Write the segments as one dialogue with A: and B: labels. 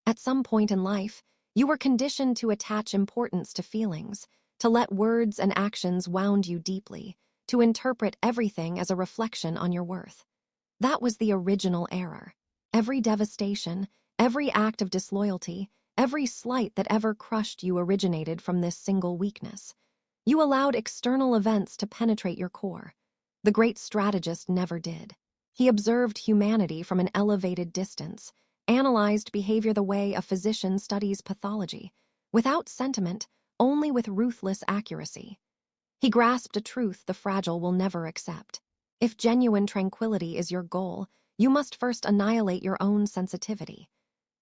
A: At some point in life, you were conditioned to attach importance to feelings, to let words and actions wound you deeply, to interpret everything as a reflection on your worth. That was the original error. Every devastation, every act of disloyalty, every slight that ever crushed you originated from this single weakness. You allowed external events to penetrate your core. The great strategist never did. He observed humanity from an elevated distance, analyzed behavior the way a physician studies pathology, without sentiment, only with ruthless accuracy. He grasped a truth the fragile will never accept. If genuine tranquility is your goal, you must first annihilate your own sensitivity.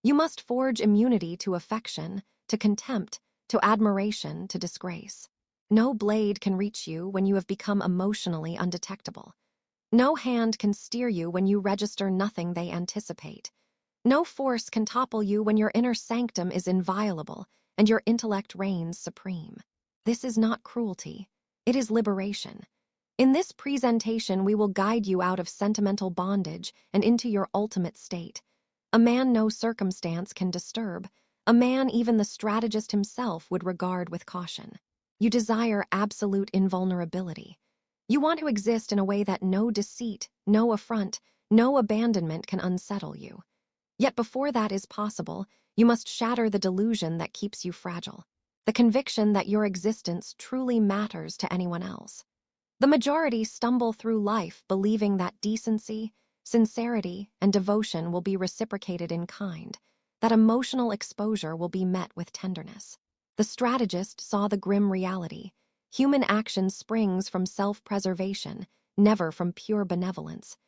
A: You must forge immunity to affection, to contempt, to admiration, to disgrace. No blade can reach you when you have become emotionally undetectable. No hand can steer you when you register nothing they anticipate. No force can topple you when your inner sanctum is inviolable and your intellect reigns supreme. This is not cruelty. It is liberation. In this presentation, we will guide you out of sentimental bondage and into your ultimate state. A man no circumstance can disturb, a man even the strategist himself would regard with caution. You desire absolute invulnerability. You want to exist in a way that no deceit, no affront, no abandonment can unsettle you. Yet before that is possible, you must shatter the delusion that keeps you fragile, the conviction that your existence truly matters to anyone else. The majority stumble through life believing that decency, sincerity, and devotion will be reciprocated in kind, that emotional exposure will be met with tenderness. The strategist saw the grim reality. Human action springs from self-preservation, never from pure benevolence.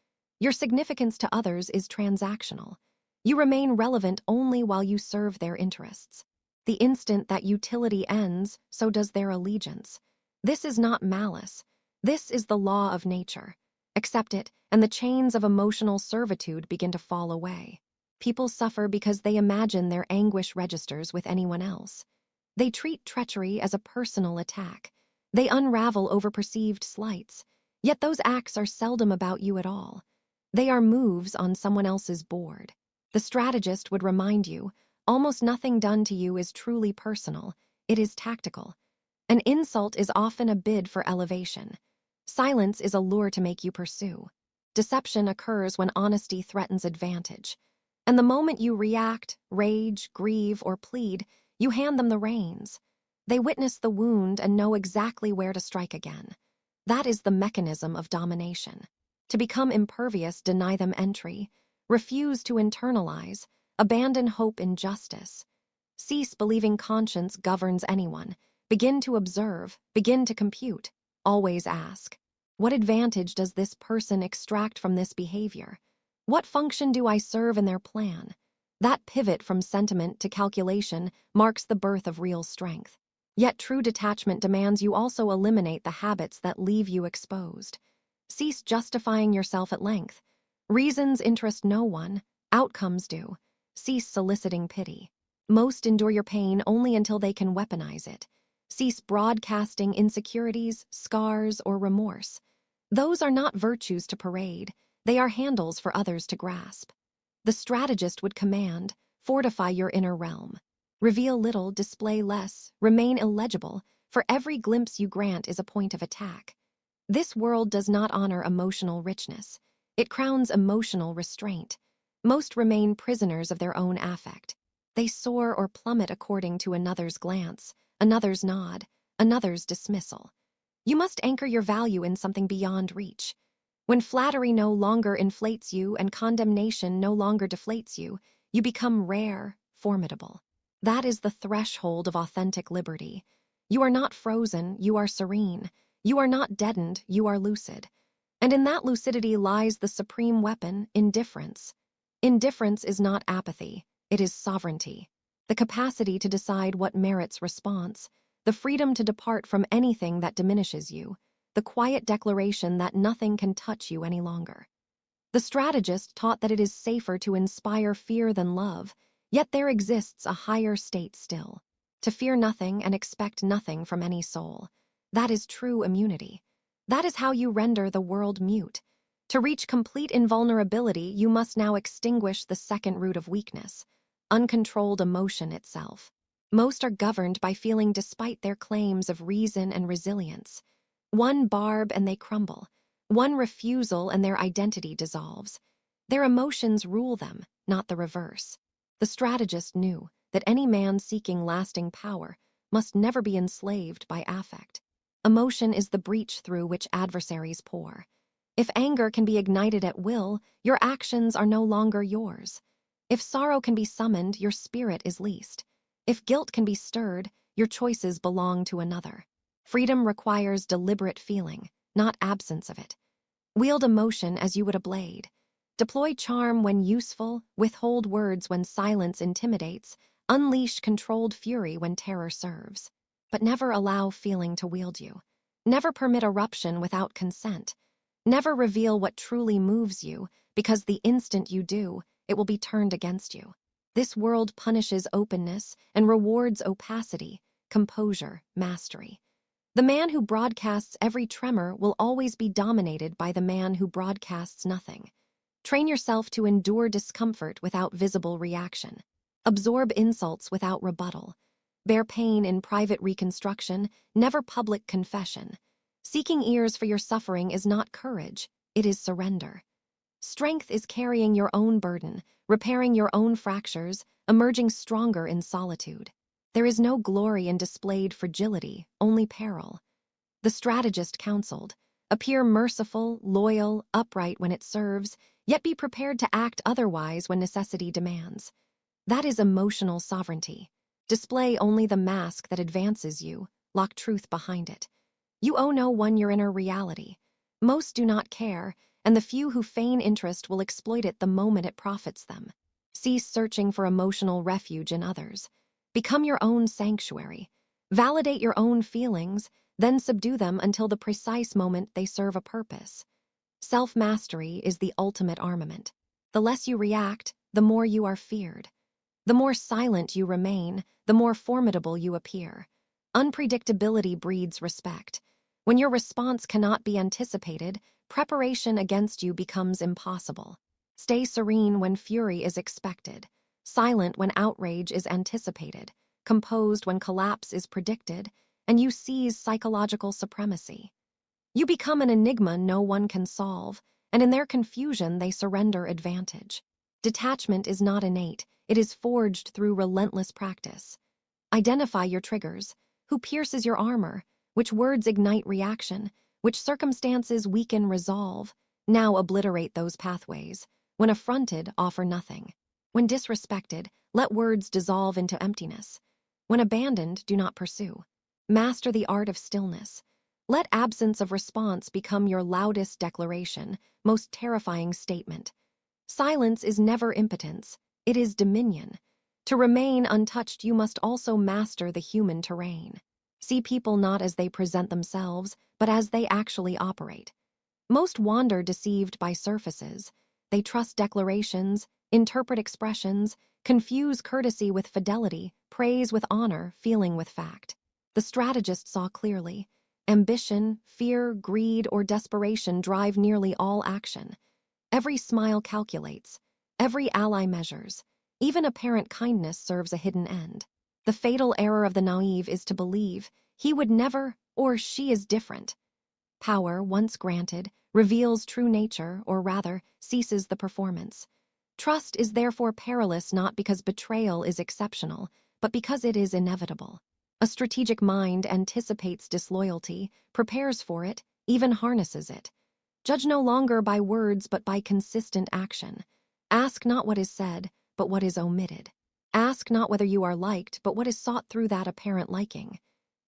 A: Your significance to others is transactional. You remain relevant only while you serve their interests. The instant that utility ends, so does their allegiance. This is not malice. This is the law of nature. Accept it, and the chains of emotional servitude begin to fall away. People suffer because they imagine their anguish registers with anyone else. They treat treachery as a personal attack. They unravel over perceived slights. Yet those acts are seldom about you at all. They are moves on someone else's board. The strategist would remind you, almost nothing done to you is truly personal. It is tactical. An insult is often a bid for elevation. Silence is a lure to make you pursue. Deception occurs when honesty threatens advantage. And the moment you react, rage, grieve, or plead, you hand them the reins. They witness the wound and know exactly where to strike again. That is the mechanism of domination. To become impervious, deny them entry. Refuse to internalize. Abandon hope in justice. Cease believing conscience governs anyone. Begin to observe. Begin to compute. Always ask, what advantage does this person extract from this behavior? What function do I serve in their plan? That pivot from sentiment to calculation marks the birth of real strength. Yet true detachment demands you also eliminate the habits that leave you exposed. Cease justifying yourself at length. Reasons interest no one, outcomes do. Cease soliciting pity. Most endure your pain only until they can weaponize it. Cease broadcasting insecurities, scars, or remorse. Those are not virtues to parade. They are handles for others to grasp. The strategist would command, fortify your inner realm. Reveal little, display less, remain illegible, for every glimpse you grant is a point of attack. This world does not honor emotional richness. It crowns emotional restraint. Most remain prisoners of their own affect. They soar or plummet according to another's glance, another's nod, another's dismissal. You must anchor your value in something beyond reach. When flattery no longer inflates you and condemnation no longer deflates you, you become rare, formidable. That is the threshold of authentic liberty. You are not frozen, you are serene. You are not deadened, you are lucid. And in that lucidity lies the supreme weapon, indifference. Indifference is not apathy, it is sovereignty. The capacity to decide what merits response, the freedom to depart from anything that diminishes you, the quiet declaration that nothing can touch you any longer. The strategist taught that it is safer to inspire fear than love, yet there exists a higher state still. To fear nothing and expect nothing from any soul. That is true immunity. That is how you render the world mute. To reach complete invulnerability, you must now extinguish the second root of weakness, uncontrolled emotion itself. Most are governed by feeling despite their claims of reason and resilience. One barb and they crumble. One refusal and their identity dissolves. Their emotions rule them, not the reverse. The strategist knew that any man seeking lasting power must never be enslaved by affect. Emotion is the breach through which adversaries pour. If anger can be ignited at will, your actions are no longer yours. If sorrow can be summoned, your spirit is leased. If guilt can be stirred, your choices belong to another. Freedom requires deliberate feeling, not absence of it. Wield emotion as you would a blade. Deploy charm when useful, withhold words when silence intimidates, unleash controlled fury when terror serves. But never allow feeling to wield you. Never permit eruption without consent. Never reveal what truly moves you, because the instant you do, it will be turned against you. This world punishes openness and rewards opacity, composure, mastery. The man who broadcasts every tremor will always be dominated by the man who broadcasts nothing. Train yourself to endure discomfort without visible reaction. Absorb insults without rebuttal. Bear pain in private reconstruction, never public confession. Seeking ears for your suffering is not courage, it is surrender. Strength is carrying your own burden, repairing your own fractures, emerging stronger in solitude. There is no glory in displayed fragility, only peril. The strategist counseled, appear merciful, loyal, upright when it serves, yet be prepared to act otherwise when necessity demands. That is emotional sovereignty. Display only the mask that advances you, lock truth behind it. You owe no one your inner reality. Most do not care, and the few who feign interest will exploit it the moment it profits them. Cease searching for emotional refuge in others. Become your own sanctuary. Validate your own feelings, then subdue them until the precise moment they serve a purpose. Self-mastery is the ultimate armament. The less you react, the more you are feared. The more silent you remain, the more formidable you appear. Unpredictability breeds respect. When your response cannot be anticipated, preparation against you becomes impossible. Stay serene when fury is expected, silent when outrage is anticipated, composed when collapse is predicted, and you seize psychological supremacy. You become an enigma no one can solve, and in their confusion they surrender advantage. Detachment is not innate, it is forged through relentless practice. Identify your triggers. Who pierces your armor? Which words ignite reaction? Which circumstances weaken resolve? Now obliterate those pathways. When affronted, offer nothing. When disrespected, let words dissolve into emptiness. When abandoned, do not pursue. Master the art of stillness. Let absence of response become your loudest declaration, most terrifying statement. Silence is never impotence, it is dominion. To remain untouched, you must also master the human terrain. See people not as they present themselves, but as they actually operate. Most wander deceived by surfaces. They trust declarations, interpret expressions, confuse courtesy with fidelity, praise with honor, feeling with fact. The strategist saw clearly. Ambition, fear, greed, or desperation drive nearly all action. Every smile calculates. Every ally measures. Even apparent kindness serves a hidden end. The fatal error of the naive is to believe he would never, or she is different. Power, once granted, reveals true nature, or rather, ceases the performance. Trust is therefore perilous not because betrayal is exceptional, but because it is inevitable. A strategic mind anticipates disloyalty, prepares for it, even harnesses it. Judge no longer by words but by consistent action. Ask not what is said, but what is omitted. Ask not whether you are liked, but what is sought through that apparent liking.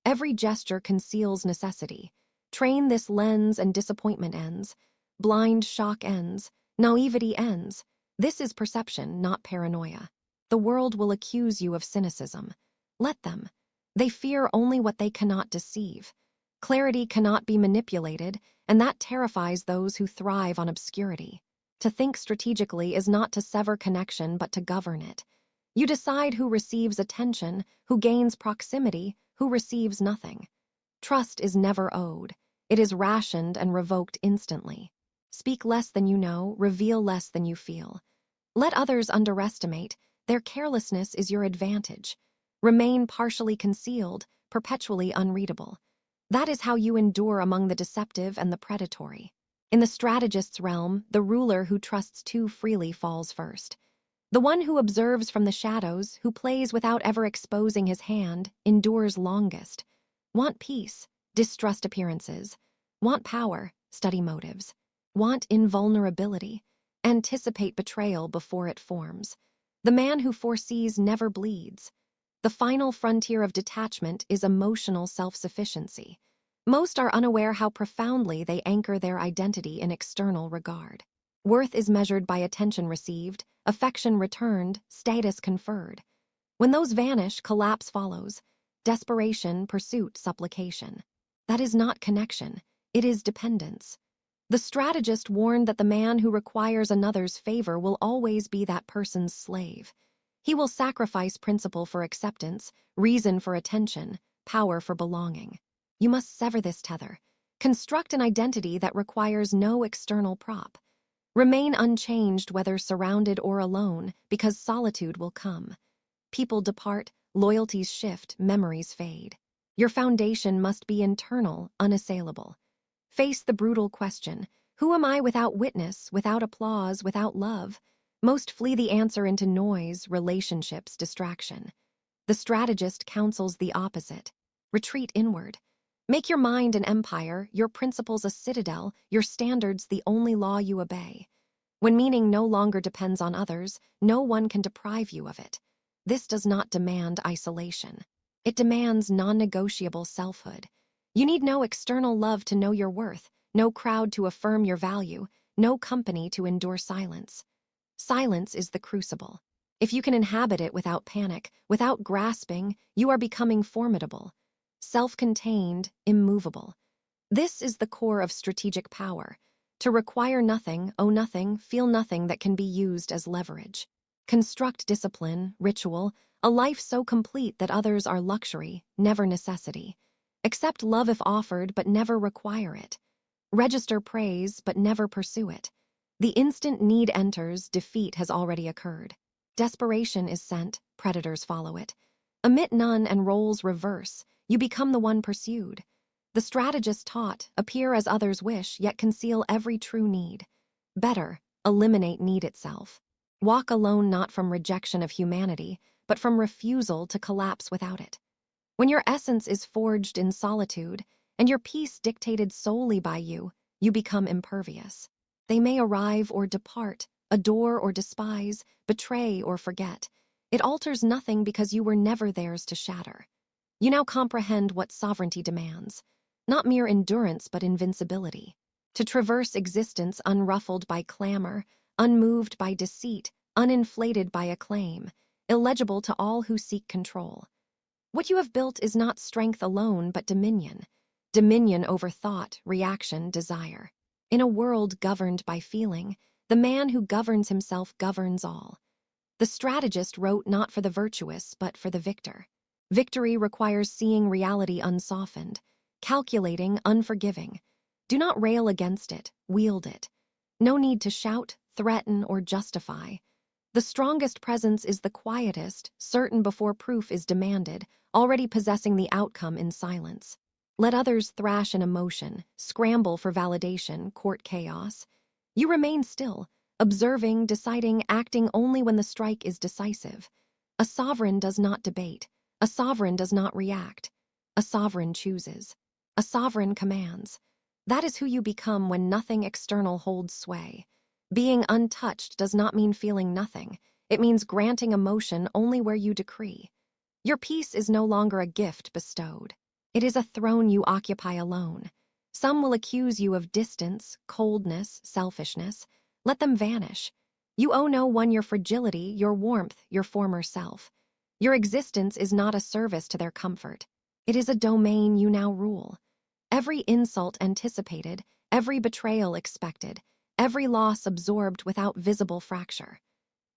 A: Every gesture conceals necessity. Train this lens and disappointment ends. Blind shock ends. Naivety ends. This is perception, not paranoia. The world will accuse you of cynicism. Let them. They fear only what they cannot deceive. Clarity cannot be manipulated, and that terrifies those who thrive on obscurity. To think strategically is not to sever connection, but to govern it. You decide who receives attention, who gains proximity, who receives nothing. Trust is never owed. It is rationed and revoked instantly. Speak less than you know, reveal less than you feel. Let others underestimate, Their carelessness is your advantage. Remain partially concealed, perpetually unreadable. That is how you endure among the deceptive and the predatory. In the strategist's realm, the ruler who trusts too freely falls first. The one who observes from the shadows, who plays without ever exposing his hand, endures longest. Want peace? Distrust appearances. Want power? Study motives. Want invulnerability? Anticipate betrayal before it forms. The man who foresees never bleeds. The final frontier of detachment is emotional self-sufficiency. Most are unaware how profoundly they anchor their identity in external regard. Worth is measured by attention received, affection returned, status conferred. When those vanish, collapse follows. Desperation, pursuit, supplication. That is not connection, it is dependence. The strategist warned that the man who requires another's favor will always be that person's slave. He will sacrifice principle for acceptance, reason for attention, power for belonging. You must sever this tether. Construct an identity that requires no external prop. Remain unchanged whether surrounded or alone, because solitude will come. People depart, loyalties shift, memories fade. Your foundation must be internal, unassailable. Face the brutal question, who am I without witness, without applause, without love? Most flee the answer into noise, relationships, distraction. The strategist counsels the opposite. Retreat inward. Make your mind an empire, your principles a citadel, your standards the only law you obey. When meaning no longer depends on others, no one can deprive you of it. This does not demand isolation. It demands non-negotiable selfhood. You need no external love to know your worth, no crowd to affirm your value, no company to endure silence. Silence is the crucible. If you can inhabit it without panic, without grasping, you are becoming formidable. Self-contained, immovable. This is the core of strategic power. To require nothing, owe nothing, feel nothing that can be used as leverage. Construct discipline, ritual, a life so complete that others are luxury, never necessity. Accept love if offered, but never require it. Register praise, but never pursue it. The instant need enters, defeat has already occurred. Desperation is sent, predators follow it. Omit none and roles reverse, you become the one pursued. The strategist taught, appear as others wish, yet conceal every true need. Better, eliminate need itself. Walk alone not from rejection of humanity, but from refusal to collapse without it. When your essence is forged in solitude, and your peace dictated solely by you, you become impervious. They may arrive or depart, adore or despise, betray or forget. It alters nothing because you were never theirs to shatter. You now comprehend what sovereignty demands. Not mere endurance, but invincibility. To traverse existence unruffled by clamor, unmoved by deceit, uninflated by acclaim, illegible to all who seek control. What you have built is not strength alone, but dominion. Dominion over thought, reaction, desire. In a world governed by feeling, the man who governs himself governs all. The strategist wrote not for the virtuous, but for the victor. Victory requires seeing reality unsoftened, calculating, unforgiving. Do not rail against it, wield it. No need to shout, threaten, or justify. The strongest presence is the quietest, certain before proof is demanded, already possessing the outcome in silence. Let others thrash in emotion, scramble for validation, court chaos. You remain still, observing, deciding, acting only when the strike is decisive. A sovereign does not debate. A sovereign does not react. A sovereign chooses. A sovereign commands. That is who you become when nothing external holds sway. Being untouched does not mean feeling nothing. It means granting emotion only where you decree. Your peace is no longer a gift bestowed. It is a throne you occupy alone. Some will accuse you of distance, coldness, selfishness. Let them vanish. You owe no one your fragility, your warmth, your former self. Your existence is not a service to their comfort. It is a domain you now rule. Every insult anticipated, every betrayal expected, every loss absorbed without visible fracture.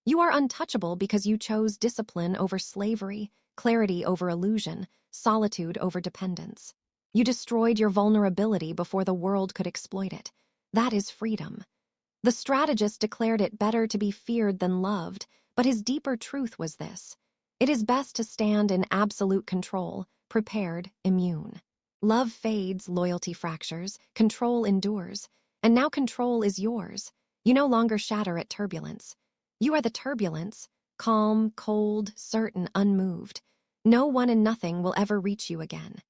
A: You are untouchable because you chose discipline over slavery, clarity over illusion, solitude over dependence. You destroyed your vulnerability before the world could exploit it. That is freedom. The strategist declared it better to be feared than loved, But his deeper truth was this: it is best to stand in absolute control, prepared, immune. Love fades, loyalty fractures, control endures, and now control is yours. You no longer shatter at turbulence. You are the turbulence, calm, cold, certain, unmoved. No one and nothing will ever reach you again.